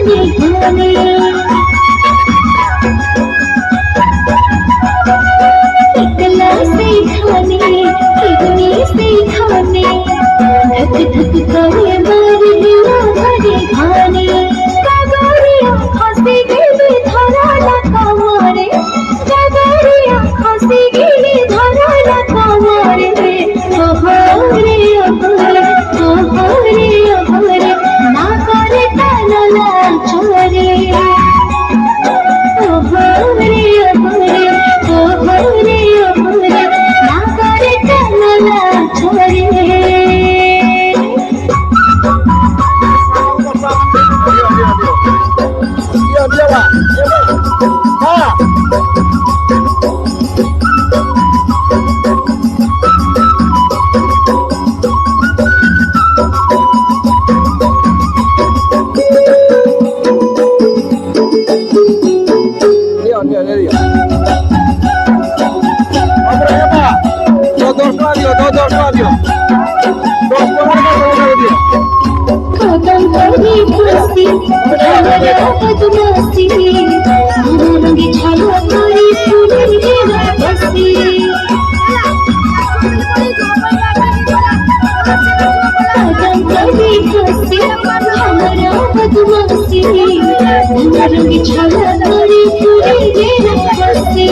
ঘনে ঘনে একলা সেইখানে এমনি সেইখানে ধক ধক করে মারে দিলা ঘনে ঘনে কাগরিয়া খসে গেলে ধরালা কামারে কাগরিয়া খসে গেলে ধরালা কামারে ওহরে ওহরে ওহরে ওহরে না করে টানলা চরে ওহরে ওহরে ওহরে ওহরে না করে টানলা চরে कदम करी खुशी हमरा बदमाशी रंगी छाला करी फूले घेरा बसी कदम करी खुशी हमरा बदमाशी रंगी छाला करी फूले घेरा बसी